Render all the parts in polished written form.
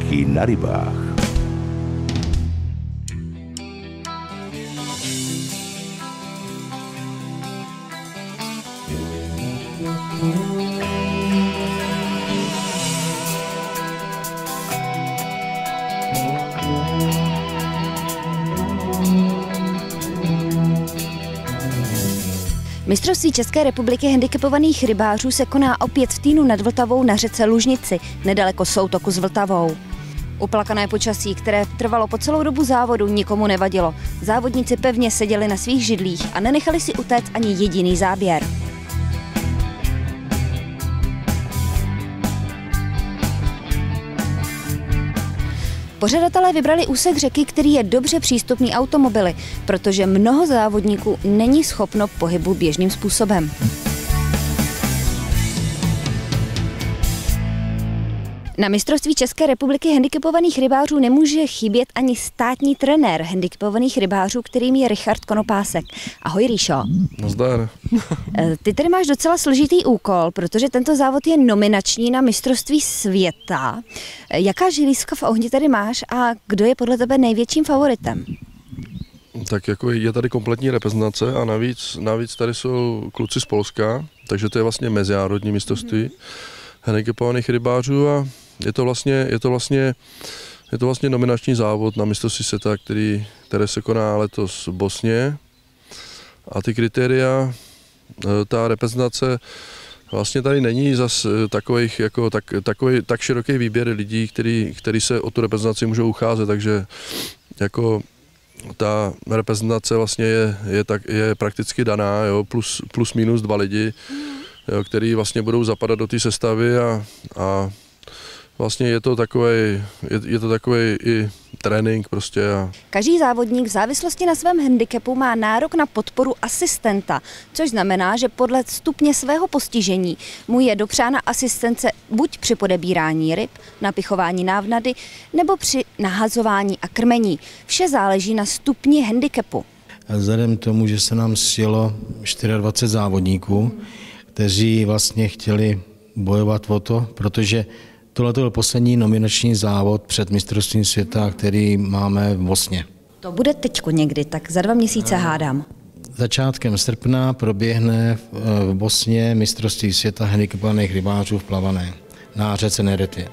úspěchy na rybách. Mistrovství České republiky handicapovaných rybářů se koná opět v týdnu nad Vltavou na řece Lužnici, nedaleko soutoku s Vltavou. Uplakané počasí, které trvalo po celou dobu závodu, nikomu nevadilo. Závodníci pevně seděli na svých židlích a nenechali si utéct ani jediný záběr. Pořadatelé vybrali úsek řeky, který je dobře přístupný automobily, protože mnoho závodníků není schopno pohybu běžným způsobem. Na mistrovství České republiky handicapovaných rybářů nemůže chybět ani státní trenér handicapovaných rybářů, kterým je Richard Konopásek. Ahoj, Ríšo. Nazdar. Ty tedy máš docela složitý úkol, protože tento závod je nominační na mistrovství světa. Jaká žilízka v ohni tady máš a kdo je podle tebe největším favoritem? Tak jako je tady kompletní reprezentace a navíc tady jsou kluci z Polska, takže to je vlastně mezinárodní mistrovství handicapovaných rybářů a je to vlastně nominační závod na mistrovství světa, které se koná letos v Bosně. A ty kritéria, ta reprezentace, vlastně tady není zas tak široký výběr lidí, kteří se o tu reprezentaci můžou ucházet, takže jako ta reprezentace vlastně je prakticky daná, jo, plus minus 2 lidi, jo, který vlastně budou zapadat do té sestavy a vlastně je to takový i trénink prostě. Každý závodník v závislosti na svém handicapu má nárok na podporu asistenta, což znamená, že podle stupně svého postižení mu je dopřána asistence buď při podebírání ryb, napichování návnady, nebo při nahazování a krmení. Vše záleží na stupni handicapu. Vzhledem k tomu, že se nám sjelo 24 závodníků, kteří vlastně chtěli bojovat o to, protože tohle byl poslední nominační závod před mistrovstvím světa, který máme v Bosně. To bude teďko někdy, tak za 2 měsíce hádám. Začátkem srpna proběhne v Bosně mistrovství světa handicapovaných rybářů v Plavané na řece Neretvě.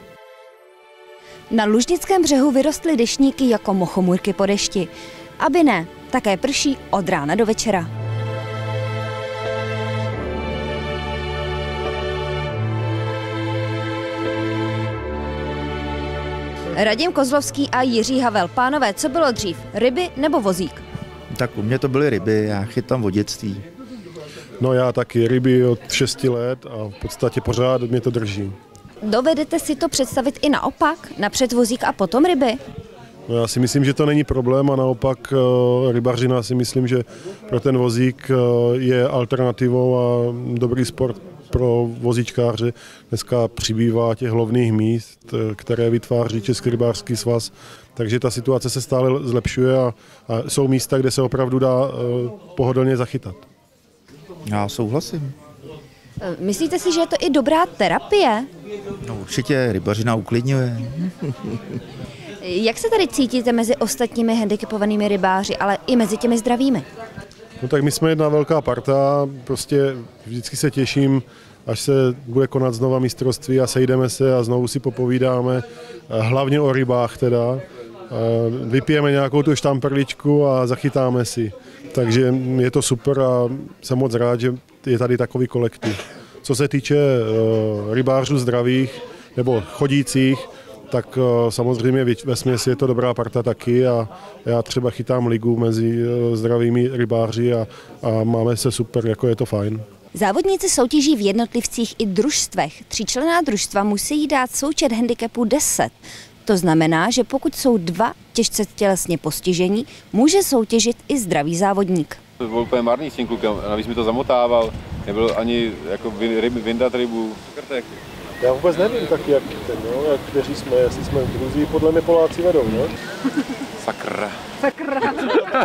Na Lužnickém břehu vyrostly deštníky jako mochomůrky po dešti. Aby ne, také prší od rána do večera. Radim Kozlovský a Jiří Havel. Pánové, co bylo dřív, ryby nebo vozík? Tak u mě to byly ryby, já chytám od dětství. No já taky, ryby od 6 let a v podstatě pořád mě to drží. Dovedete si to představit i naopak? Napřed vozík a potom ryby? No já si myslím, že to není problém a naopak rybařina si myslím, že pro ten vozík je alternativou a dobrý sport pro vozíčkáře. Dneska přibývá těch lovných míst, které vytváří Český rybářský svaz, takže ta situace se stále zlepšuje a jsou místa, kde se opravdu dá pohodlně zachytat. Já souhlasím. Myslíte si, že je to i dobrá terapie? No, určitě, rybařina uklidňuje. Jak se tady cítíte mezi ostatními handicapovanými rybáři, ale i mezi těmi zdravými? No tak my jsme jedna velká parta, prostě vždycky se těším, až se bude konat znova mistrovství a sejdeme se a znovu si popovídáme, hlavně o rybách teda. Vypijeme nějakou tu štamperličku a zachytáme si. Takže je to super a jsem moc rád, že je tady takový kolektiv. Co se týče rybářů zdravých nebo chodících, tak samozřejmě vesměs je to dobrá parta taky a já třeba chytám ligu mezi zdravými rybáři a máme se super, jako je to fajn. Závodníci soutěží v jednotlivcích i družstvech. 3členná družstva musí dát součet handicapu 10. To znamená, že pokud jsou 2 těžce tělesně postižení, může soutěžit i zdravý závodník. To byl úplně marný s tím klukem, navíc mi to zamotával, nebyl ani jako vyndat rybu. Já vůbec nevím taky, jak kteří jsme, jestli jsme v Gruzii, podle mě Poláci vedou, ne? Sakra.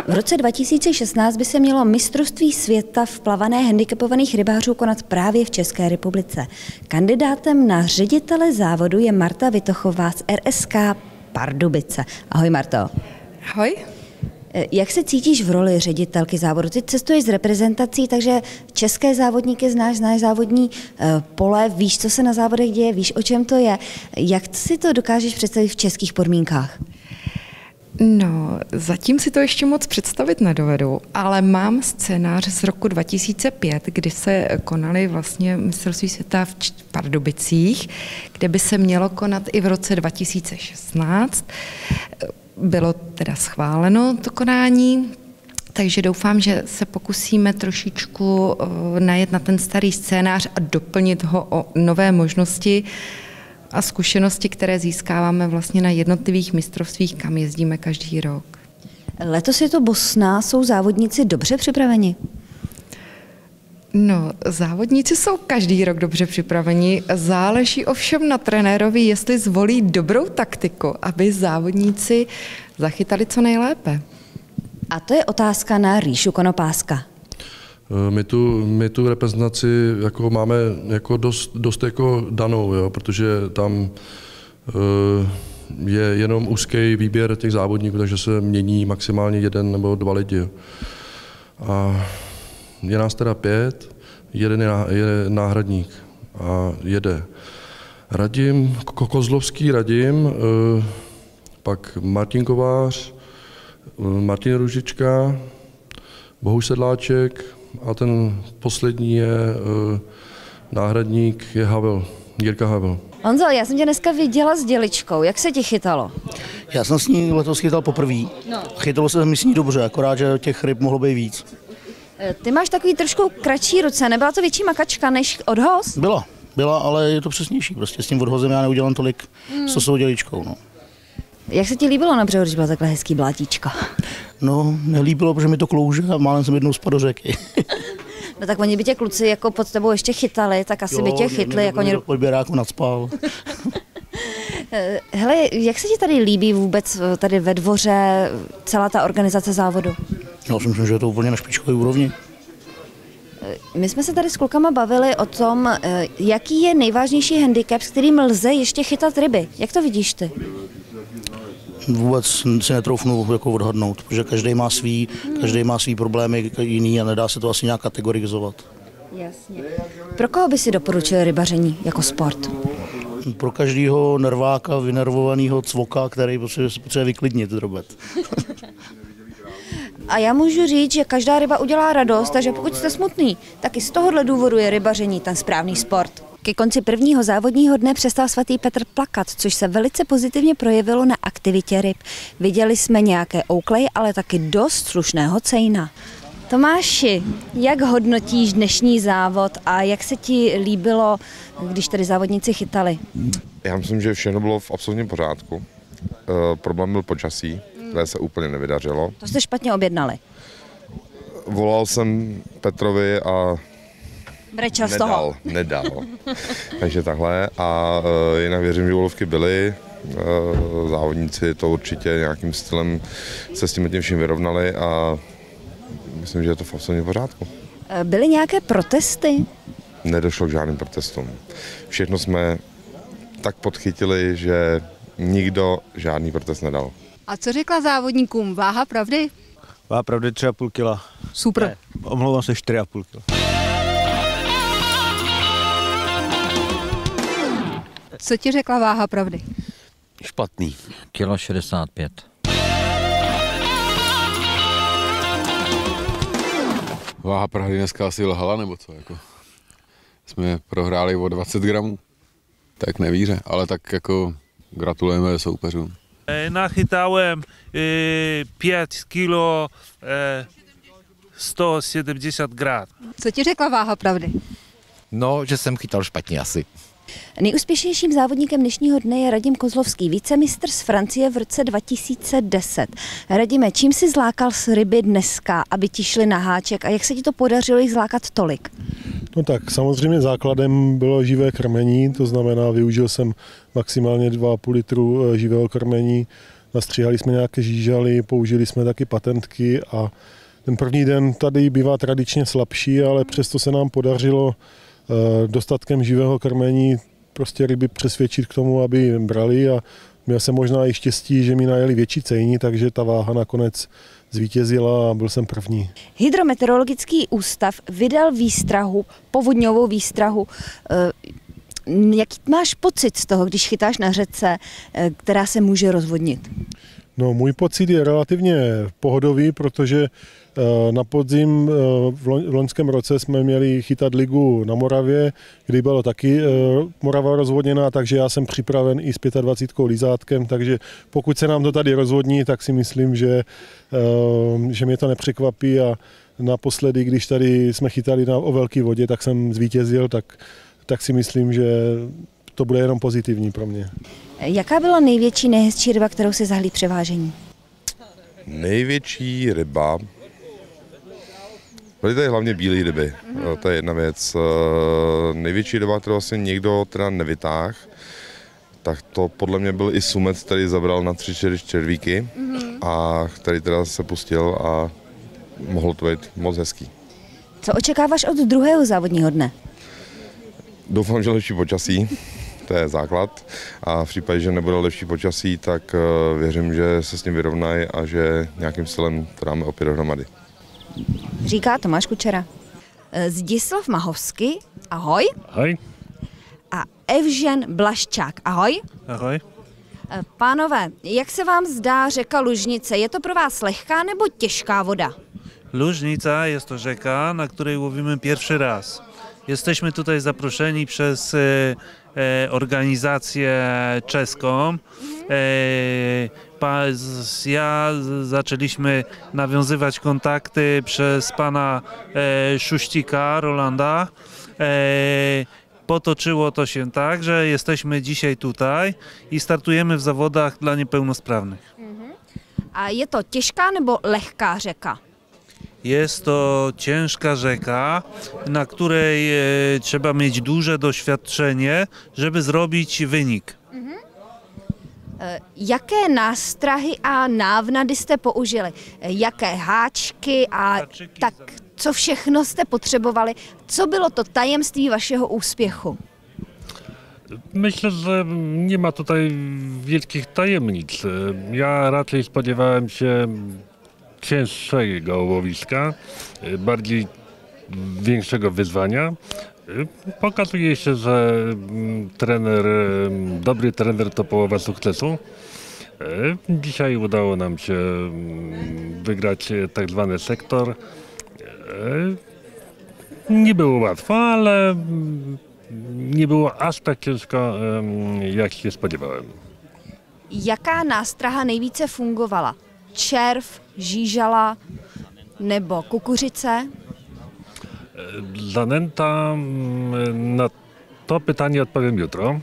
V roce 2016 by se mělo mistrovství světa v plavené handicapovaných rybářů konat právě v České republice. Kandidátem na ředitele závodu je Marta Vitochová z RSK Pardubice. Ahoj Marto. Ahoj. Jak se cítíš v roli ředitelky závodu? Ty cestuješ s reprezentací, takže české závodníky znáš závodní pole, víš, co se na závodech děje, víš, o čem to je. Jak si to dokážeš představit v českých podmínkách? No, zatím si to ještě moc představit nedovedu, ale mám scénář z roku 2005, kdy se konaly vlastně mistrovství světa v Pardubicích, kde by se mělo konat i v roce 2016. Bylo teda schváleno to konání, takže doufám, že se pokusíme trošičku najet na ten starý scénář a doplnit ho o nové možnosti a zkušenosti, které získáváme vlastně na jednotlivých mistrovstvích, kam jezdíme každý rok. Letos je to Bosna, jsou závodníci dobře připraveni? No, závodníci jsou každý rok dobře připraveni. Záleží ovšem na trenérovi, jestli zvolí dobrou taktiku, aby závodníci zachytali co nejlépe. A to je otázka na Ríšu Konopáska. My tu reprezentaci jako máme jako dost jako danou, jo, protože tam je jenom úzký výběr těch závodníků, takže se mění maximálně 1 nebo 2 lidi. Jo. A je nás teda 5, jeden je náhradník a jede Radim, Kozlovský Radim, pak Martin Kovář, Martin Růžička, Bohuš Sedláček a ten poslední je náhradník je Havel, Jirka Havel. Honzo, já jsem tě dneska viděla s děličkou, jak se ti chytalo? Já jsem s ní letos chytal poprvé. No. Chytalo se mi s ní dobře, akorát, že těch ryb mohlo být víc. Ty máš takový trošku kratší ruce, nebyla to větší makačka než odhoz? Byla, ale je to přesnější. Prostě s tím odhozem já neudělám tolik, co s tou děličkou. No. Jak se ti líbilo na břehu, když bylo takhle hezký blátíčko? No, nelíbilo, protože mi to klouže a málem jsem jednou spadl do řeky. No tak oni by tě kluci jako pod tebou ještě chytali, tak asi by tě chytli. Jako do podběráku nadspal. Hele, jak se ti tady líbí vůbec tady ve dvoře celá ta organizace závodu? Já si myslím, že je to úplně na špičkové úrovni. My jsme se tady s klukama bavili o tom, jaký je nejvážnější handicap, s kterým lze ještě chytat ryby. Jak to vidíš ty? Vůbec si netroufnu jako odhadnout, protože každý má svý problémy jiný a nedá se to asi nějak kategorizovat. Jasně. Pro koho by si doporučil rybaření jako sport? Pro každého nerváka, vynervovaného cvoka, který potřebuje vyklidnit drobet. A já můžu říct, že každá ryba udělá radost, takže pokud jste smutný, tak i z tohohle důvodu je rybaření ten správný sport. Ke konci prvního závodního dne přestal svatý Petr plakat, což se velice pozitivně projevilo na aktivitě ryb. Viděli jsme nějaké oukleje, ale taky dost slušného cejna. Tomáši, jak hodnotíš dnešní závod a jak se ti líbilo, když tady závodníci chytali? Já myslím, že všechno bylo v absolutním pořádku. Problém byl počasí, které se úplně nevydařilo. To jste špatně objednali. Volal jsem Petrovi a brečel z toho. Nedal. Takže takhle. A jinak věřím, že úlovky byly. Závodníci to určitě nějakým stylem se s tím vším vyrovnali a myslím, že je to v absolutním pořádku. Byly nějaké protesty? Nedošlo k žádným protestům. Všechno jsme tak podchytili, že nikdo žádný protest nedal. A co řekla závodníkům? Váha pravdy? Váha pravdy 3,5 kg. Super. Ne, omlouvám se, 4,5 kg. Co ti řekla váha pravdy? Špatný. 1,65 kg. Váha pravdy dneska asi lhala, nebo co? Jako? Jsme prohráli o 20 gramů. Tak nevíře, ale tak jako gratulujeme soupeřům. Nachytałem 5 kilo 170 gram. Co ti řekla váha pravdy? No, že jsem chytal špatně asi. Nejúspěšnějším závodníkem dnešního dne je Radim Kozlovský, vicemistr z Francie v roce 2010. Radime, čím si zlákal z ryby dneska, aby ti šli na háček a jak se ti to podařilo jich zlákat tolik? No tak samozřejmě základem bylo živé krmení, to znamená využil jsem maximálně 2,5 litru živého krmení, nastříhali jsme nějaké žížaly, použili jsme taky patentky a ten první den tady bývá tradičně slabší, ale přesto se nám podařilo dostatkem živého krmení prostě ryby přesvědčit k tomu, aby brali a měl jsem možná i štěstí, že mi najeli větší cejni, takže ta váha nakonec zvítězila a byl jsem první. Hydrometeorologický ústav vydal výstrahu, povodňovou výstrahu. Jaký máš pocit z toho, když chytáš na řece, která se může rozvodnit? No, můj pocit je relativně pohodový, protože na podzim v loňském roce jsme měli chytat ligu na Moravě, kdy bylo taky Morava rozvodněná, takže já jsem připraven i s 25 lizátkem, takže pokud se nám to tady rozvodní, tak si myslím, že mě to nepřekvapí a naposledy, když tady jsme chytali o velké vodě, tak jsem zvítězil, tak si myslím, že to bude jenom pozitivní pro mě. Jaká byla největší, nejhezčí ryba, kterou si zahlíd při vážení? Největší ryba? Byly tady hlavně bílé ryby, to je jedna věc. Největší ryba, kterou vlastně někdo teda nevytáhl, tak to podle mě byl i sumec, který zabral na 3-4 červíky a který teda se pustil a mohlo to být moc hezký. Co očekáváš od druhého závodního dne? Doufám, že lepší počasí, to je základ. A v případě, že nebude lepší počasí, tak věřím, že se s ním vyrovnají a že nějakým stylem to dáme opět dohromady. Říká Tomáš Kučera. Zdislav Mahovský, ahoj. Ahoj. A Evžen Blaščák, ahoj. Ahoj. Pánové, jak se vám zdá řeka Lužnice? Je to pro vás lehká nebo těžká voda? Lużnica jest to rzeka, na której łowimy pierwszy raz. Jesteśmy tutaj zaproszeni przez organizację czeską. Zaczęliśmy nawiązywać kontakty przez pana Szuścika, Rolanda. Potoczyło to się tak, że jesteśmy dzisiaj tutaj i startujemy w zawodach dla niepełnosprawnych. A je to těžká nebo lehká řeka? Jest to ciężka rzeka, na której trzeba mieć duże doświadczenie, żeby zrobić wynik. Jaké nástrahy a návnady jste použili? Jaké háčky a tak, co všechno jste potřebovali? Co bylo to tajemství vašeho úspěchu? Myślę, że nie ma tutaj wielkich tajemnic. Ja raczej spodziewałem się cięższego łowiska, bardziej większego wyzwania. Pokazuje się, że dobry trener to połowa sukcesu. Dzisiaj udało nam się wygrać tak zwany sektor. Nie było łatwo, ale nie było aż tak ciężko, jak się spodziewałem. Jaká nástraha nejvíce fungovala? Červ, žížala nebo kukuřice? Zanęta, na to pytanie odpowiem jutro.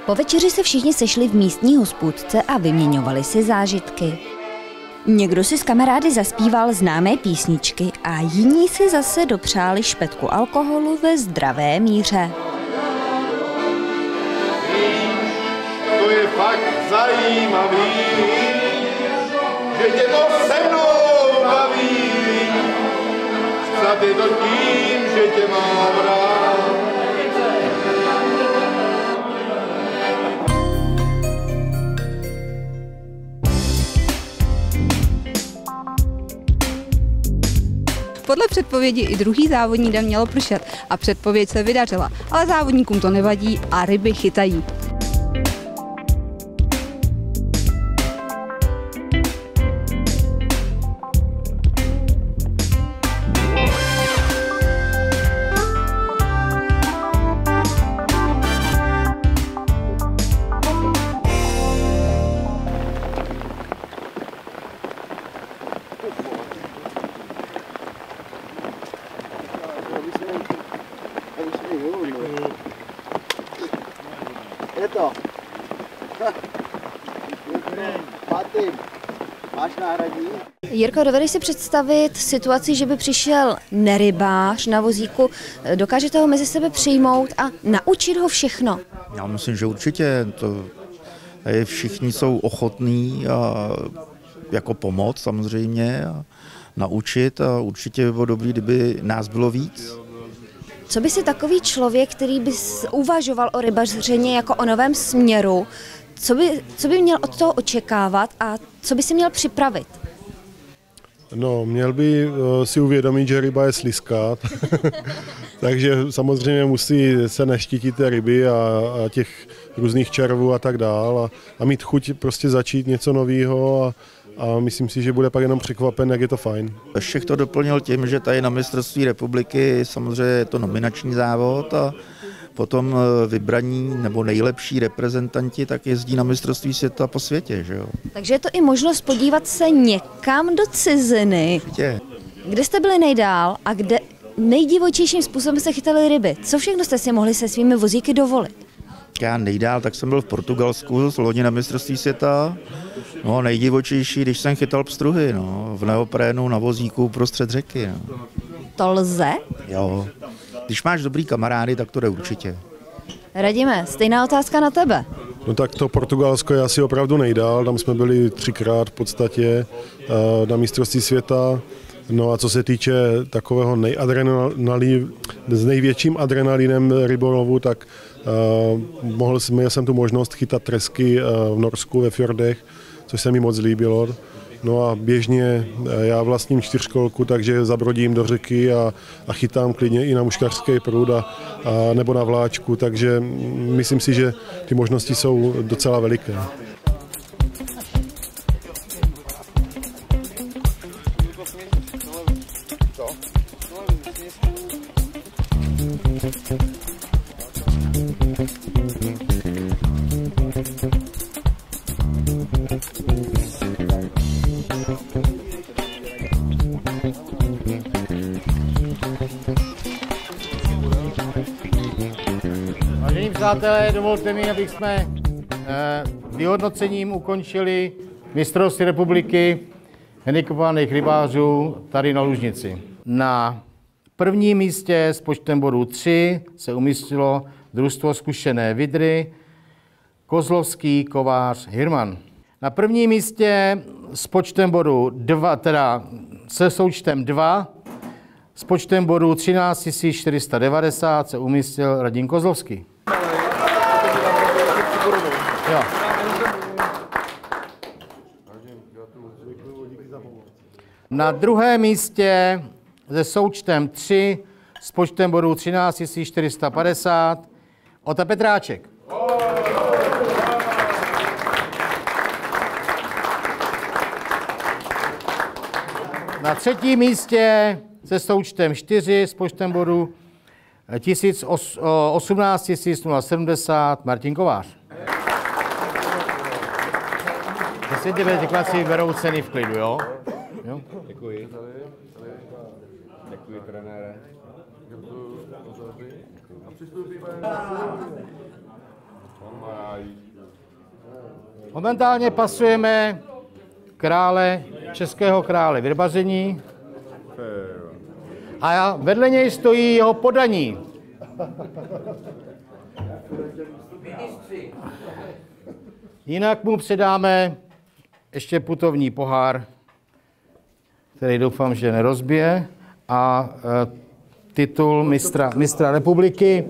Po večeři se všichni sešli v místní hospůdce a vyměňovali si zážitky. Někdo si s kamarády zaspíval známé písničky a jiní si zase dopřáli špetku alkoholu ve zdravé míře. To je fakt zajímavý, že tě to se mnou baví. Snad je to tím, že tě mám rád. Podle předpovědi i druhý závodní den mělo pršet a předpověď se vydařila, ale závodníkům to nevadí a ryby chytají. Máš náhradní? Jirko, dovedeš si představit situaci, že by přišel nerybář na vozíku, dokážete ho mezi sebe přijmout a naučit ho všechno? Já myslím, že určitě. Všichni jsou ochotní a jako pomoc samozřejmě a naučit a určitě by bylo dobré, kdyby nás bylo víc. Co by si takový člověk, který by uvažoval o rybařině jako o novém směru, co by měl od toho očekávat a co by si měl připravit? No, měl by si uvědomit, že ryba je slizká, takže samozřejmě musí se neštítit té ryby a těch různých červů a tak dál a mít chuť prostě začít něco nového a myslím si, že bude pak jenom překvapen, jak je to fajn. Ještě to doplnil tím, že tady na mistrovství republiky samozřejmě je to nominační závod a potom vybraní nebo nejlepší reprezentanti tak jezdí na mistrovství světa po světě. Že jo? Takže je to i možnost podívat se někam do ciziny. Kde jste byli nejdál a kde nejdivočejším způsobem se chytali ryby? Co všechno jste si mohli se svými vozíky dovolit? Já nejdál, tak jsem byl v Portugalsku, loni na mistrovství světa. No, nejdivočejší, když jsem chytal pstruhy, no, v neoprénu na vozíku prostřed řeky. No. To lze? Jo. Když máš dobrý kamarády, tak to jde určitě. Radime, stejná otázka na tebe. No tak to Portugalsko je asi opravdu nejdál, tam jsme byli 3krát v podstatě na mistrovství světa. No a co se týče takového s největším adrenalinem rybolovu, tak měl jsem tu možnost chytat tresky v Norsku ve fjordech, což se mi moc líbilo. No a běžně já vlastním čtyřkolku, takže zabrodím do řeky a chytám klidně i na muškařský prud nebo na vláčku, takže myslím si, že ty možnosti jsou docela veliké. Vážení přátelé, dovolte mi, abych jsme vyhodnocením ukončili mistrovství republiky handicapovaných rybářů tady na Lužnici. Na prvním místě s počtem bodů 3 se umístilo družstvo Zkušené Vidry, Kozlovský, Kovář, Hirman. Na prvním místě s počtem bodů 2, teda se součtem 2, s počtem bodů 13 490 se umístil Radim Kozlovský. Jo. Na druhém místě se součtem 3 s počtem bodů 13 450 Ota Petráček. Na třetím místě se součtem 4 s počtem bodů 18 070 Martin Kovář. Desítě děkuji, si berou ceny v klidu, jo? Jo? Děkuji. Děkuji, trenére. Momentálně pasujeme českého krále v rybaření a vedle něj stojí jeho podaní. Jinak mu předáme ještě putovní pohár, který doufám, že nerozbije, a titul mistra republiky.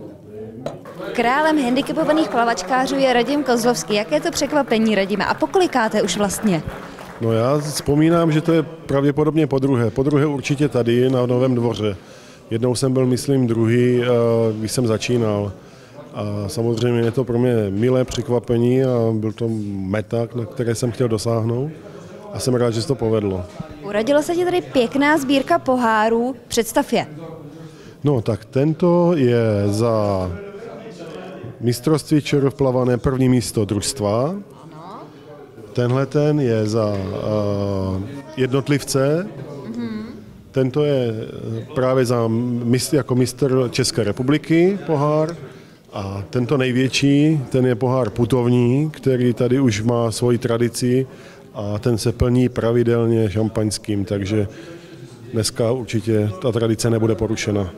Králem handicapovaných plavačkářů je Radim Kozlovský. Jaké je to překvapení, Radime? A pokolikáte už vlastně? No já vzpomínám, že to je pravděpodobně podruhé. Podruhé určitě tady na Novém Dvoře. Jednou jsem byl, myslím, druhý, když jsem začínal. A samozřejmě je to pro mě milé překvapení a byl to meta, na které jsem chtěl dosáhnout. A jsem rád, že se to povedlo. Uradila se ti tady pěkná sbírka pohárů. Představ je. No tak tento je za mistrovství ČR v plavané první místo družstva. Tenhle ten je za jednotlivce. Tento je právě jako mistr České republiky pohár. A tento největší, ten je pohár putovní, který tady už má svoji tradici a ten se plní pravidelně šampaňským, takže dneska určitě ta tradice nebude porušena.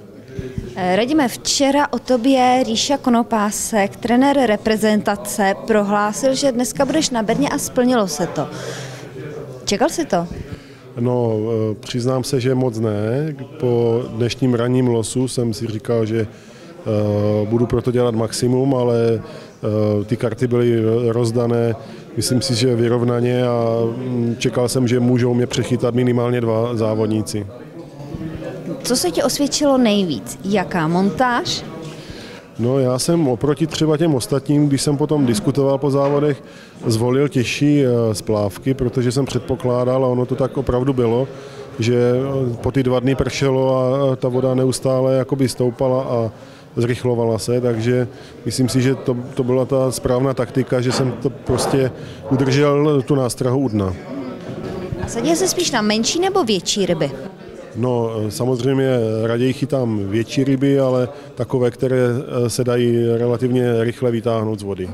Radime, včera o tobě Ríša Konopásek, trenér reprezentace, prohlásil, že dneska budeš na Berně a splnilo se to. Čekal jsi to? No, přiznám se, že moc ne. Po dnešním ranním losu jsem si říkal, že budu proto dělat maximum, ale ty karty byly rozdané, myslím si, že vyrovnaně a čekal jsem, že můžou mě přechytat minimálně 2 závodníci. Co se ti osvědčilo nejvíc? Jaká montáž? No, já jsem oproti třeba těm ostatním, když jsem potom diskutoval po závodech, zvolil těžší splávky, protože jsem předpokládal, a ono to tak opravdu bylo, že po ty 2 dny pršelo a ta voda neustále jakoby stoupala a zrychlovala se, takže myslím si, že to byla ta správná taktika, že jsem to prostě udržel tu nástrahu u dna. Sadil jsi spíš na menší nebo větší ryby? No, samozřejmě raději chytám větší ryby, ale takové, které se dají relativně rychle vytáhnout z vody.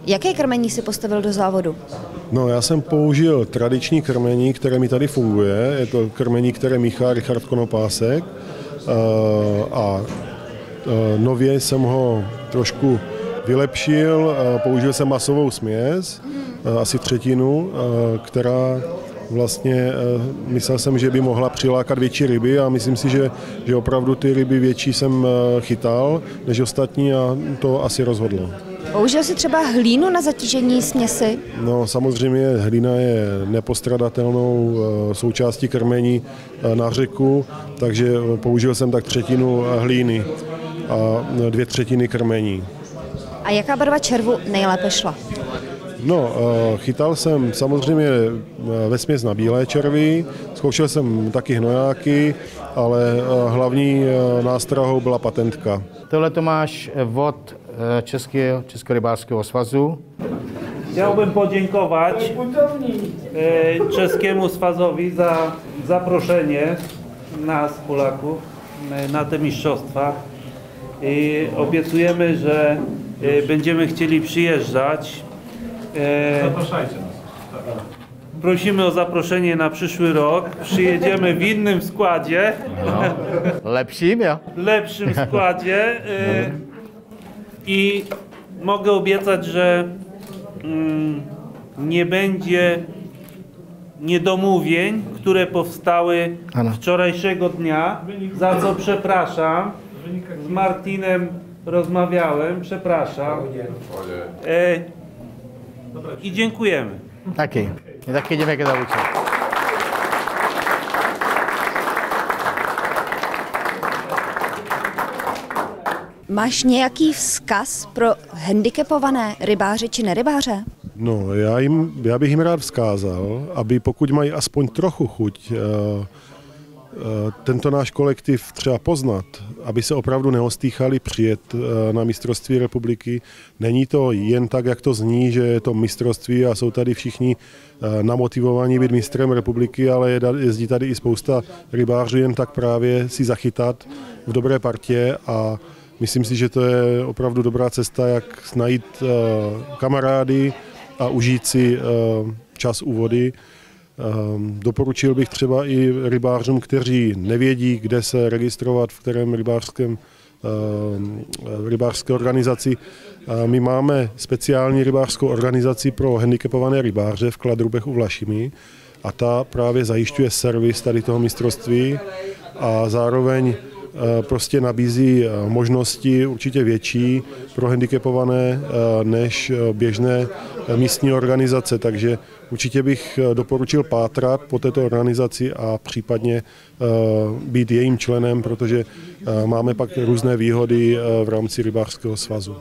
Jaké krmení si postavil do závodu? No, já jsem použil tradiční krmení, které mi tady funguje. Je to krmení, které míchá Richard Konopásek. A nově jsem ho trošku vylepšil. Použil jsem masovou směs, asi 1/3, která vlastně myslel jsem, že by mohla přilákat větší ryby a myslím si, že opravdu ty ryby větší jsem chytal než ostatní a to asi rozhodlo. Použil jsi třeba hlínu na zatížení směsi? No, samozřejmě hlína je nepostradatelnou součástí krmení na řeku, takže použil jsem tak 1/3 hlíny a 2/3 krmení. A jaká barva červu nejlépe šla? No, chytal jsem samozřejmě vesměs na bílé červy, zkoušel jsem taky hnojáky, ale hlavní nástrahou byla patentka. Tohle to máš od Českého rybářského svazu. Chciałbym podziękować Czeskiemu Swazowi za zaproszenie nas, Polaków, na te mistrzostwa. I obiecujemy, że będziemy chcieli przyjeżdżać. Zapraszajcie nas. Prosimy o zaproszenie na przyszły rok. Przyjedziemy w innym składzie. No. Lepším, jo? Lepszym składzie. I mogę obiecać, że nie będzie niedomówień, które powstały wczorajszego dnia, za co przepraszam. Z Martinem rozmawiałem, przepraszam. I dziękujemy. Taky. My taky jdeme za účel. Máš nějaký vzkaz pro handicapované rybáře či nerybáře? No, já bych jim rád vzkázal, aby pokud mají aspoň trochu chuť tento náš kolektiv třeba poznat, aby se opravdu neostýchali přijet na mistrovství republiky. Není to jen tak, jak to zní, že je to mistrovství a jsou tady všichni namotivovaní být mistrem republiky, ale jezdí tady i spousta rybářů jen tak právě si zachytat v dobré partě a myslím si, že to je opravdu dobrá cesta, jak najít kamarády a užít si čas u vody. Doporučil bych třeba i rybářům, kteří nevědí, kde se registrovat, v kterém rybářské organizaci. My máme speciální rybářskou organizaci pro handicapované rybáře v Kladrubech u Vlašimi a ta právě zajišťuje servis tady toho mistrovství a zároveň prostě nabízí možnosti určitě větší pro handicapované než běžné místní organizace, takže určitě bych doporučil pátrat po této organizaci a případně být jejím členem, protože máme pak různé výhody v rámci rybářského svazu.